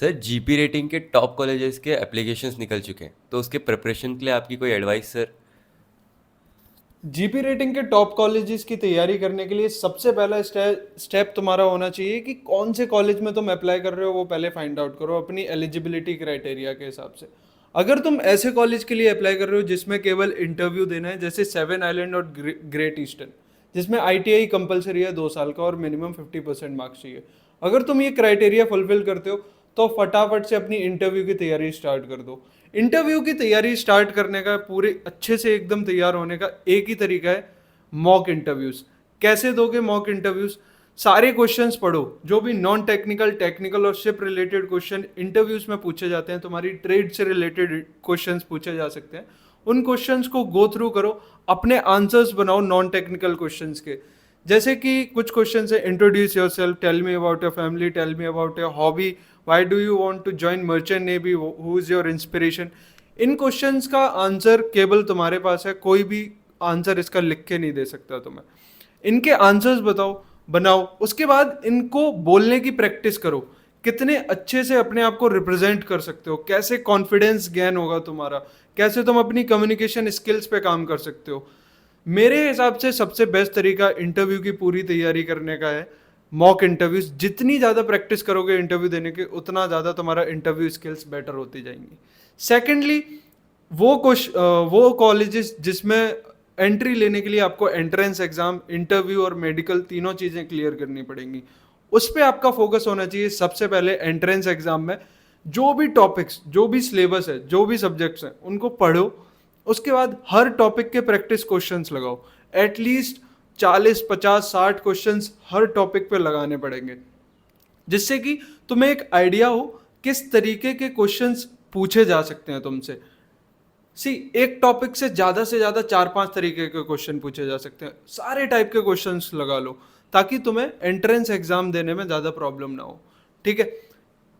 Sir GP rating के top colleges के applications निकल चुके हैं, तो उसके प्रिपरेशन के लिए आपकी कोई एडवाइस सर? जीपी रेटिंग के टॉप कॉलेजेस की तैयारी करने के लिए सबसे पहला स्टेप तुम्हारा होना चाहिए कि कौन से कॉलेज में तुम अप्लाई कर रहे हो वो पहले फाइंड आउट करो अपनी एलिजिबिलिटी क्राइटेरिया के हिसाब से। अगर तुम ऐसे कॉलेज के लिए अप्लाई कर रहे हो जिसमें केवल इंटरव्यू देना है, जैसे सेवन आइलैंड और ग्रेट ईस्टर्न, जिसमें आईटीआई कंपलसरी है 2 साल का और मिनिमम 50% मार्क्स चाहिए, अगर तुम ये क्राइटेरिया फुलफिल करते हो तो फटाफट से अपनी इंटरव्यू की तैयारी स्टार्ट कर दो। इंटरव्यू की तैयारी स्टार्ट करने का, पूरे अच्छे से एकदम तैयार होने का एक ही तरीका है, मॉक इंटरव्यूज। कैसे दोगे मॉक इंटरव्यूज? सारे क्वेश्चंस पढ़ो, जो भी नॉन टेक्निकल, टेक्निकल और शिप रिलेटेड क्वेश्चन इंटरव्यूज में पूछे जाते हैं, तुम्हारी ट्रेड से रिलेटेड क्वेश्चंस पूछे जा सकते हैं, उन क्वेश्चंस को गो थ्रू करो, अपने आंसर्स बनाओ नॉन टेक्निकल क्वेश्चंस के। जैसे कि कुछ क्वेश्चन है, introduce yourself, tell me about your family, tell me about your hobby, why do you want to join merchant navy, who is your inspiration. इन questions का answer केवल तुम्हारे पास है, कोई भी आंसर इसका लिख के नहीं दे सकता तुम्हें। इनके आंसर्स बताओ, बनाओ, उसके बाद इनको बोलने की प्रैक्टिस करो, कितने अच्छे से अपने आप को रिप्रेजेंट कर सकते हो, कैसे कॉन्फिडेंस गेन होगा तुम्हारा, कैसे तुम अपनी कम्युनिकेशन स्किल्स पे काम कर सकते हो। मेरे हिसाब से सबसे बेस्ट तरीका इंटरव्यू की पूरी तैयारी करने का है मॉक इंटरव्यूज। जितनी ज़्यादा प्रैक्टिस करोगे इंटरव्यू देने के, उतना ज़्यादा तुम्हारा इंटरव्यू स्किल्स बेटर होती जाएंगी। सेकेंडली, वो कॉलेजेस जिसमें एंट्री लेने के लिए आपको एंट्रेंस एग्जाम, इंटरव्यू और मेडिकल तीनों चीज़ें क्लियर करनी पड़ेंगी, उस पर आपका फोकस होना चाहिए। सबसे पहले एंट्रेंस एग्जाम में जो भी टॉपिक्स, जो भी सिलेबस है, जो भी सब्जेक्ट्स हैं, उनको पढ़ो। उसके बाद हर टॉपिक के प्रैक्टिस क्वेश्चंस लगाओ, एटलीस्ट 40, 50, 60 क्वेश्चंस हर टॉपिक पे लगाने पड़ेंगे, जिससे कि तुम्हें एक आइडिया हो किस तरीके के क्वेश्चंस पूछे जा सकते हैं तुमसे। सी, एक टॉपिक से ज़्यादा 4-5 तरीके के क्वेश्चन पूछे जा सकते हैं, सारे टाइप के क्वेश्चंस लगा लो, ताकि तुम्हें एंट्रेंस एग्जाम देने में ज़्यादा प्रॉब्लम ना हो। ठीक है,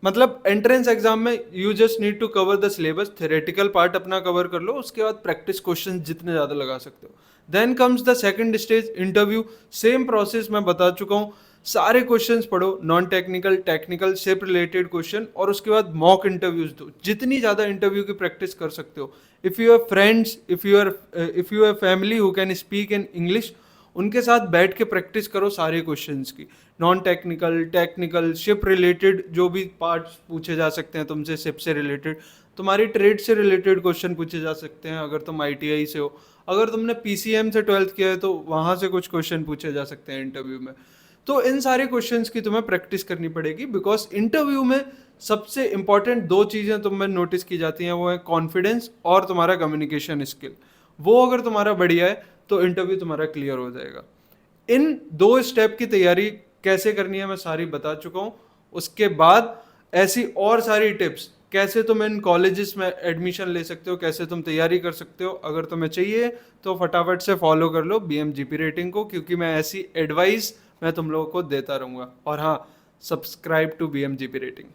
मतलब एंट्रेंस एग्जाम में you just need to cover the syllabus, theoretical part अपना कवर कर लो, उसके बाद प्रैक्टिस क्वेश्चन जितने ज़्यादा लगा सकते हो। Then comes the second stage, interview. Same process मैं बता चुका हूँ, सारे क्वेश्चंस पढ़ो, non technical, technical, ship related question, और उसके बाद मॉक इंटरव्यूज दो, जितनी ज़्यादा इंटरव्यू की प्रैक्टिस कर सकते हो। If you have friends, if you have family who can speak in English, उनके साथ बैठ के प्रैक्टिस करो सारे क्वेश्चंस की, non technical, technical, ship related जो भी पार्ट्स पूछे जा सकते हैं तुमसे, शिप से रिलेटेड, तुम्हारी ट्रेड से रिलेटेड क्वेश्चन पूछे जा सकते हैं अगर तुम आईटीआई से हो, अगर तुमने पीसीएम से 12th किया है तो वहाँ से कुछ क्वेश्चन पूछे जा सकते हैं इंटरव्यू में। तो इन सारे क्वेश्चंस की तुम्हें प्रैक्टिस करनी पड़ेगी, बिकॉज इंटरव्यू में सबसे इंपॉर्टेंट दो चीज़ें तुम्हें नोटिस की जाती हैं, वो है कॉन्फिडेंस और तुम्हारा कम्युनिकेशन स्किल। वो अगर तुम्हारा बढ़िया है तो इंटरव्यू तुम्हारा क्लियर हो जाएगा। इन दो स्टेप की तैयारी कैसे करनी है मैं सारी बता चुका हूँ। उसके बाद ऐसी और सारी टिप्स, कैसे तुम इन कॉलेजेस में एडमिशन ले सकते हो, कैसे तुम तैयारी कर सकते हो, अगर तुम्हें चाहिए तो फटाफट से फॉलो कर लो बीएमजीपी रेटिंग को, क्योंकि मैं ऐसी एडवाइस मैं तुम लोगों को देता रहूँगा। और हाँ, सब्सक्राइब टू बीएमजीपी रेटिंग।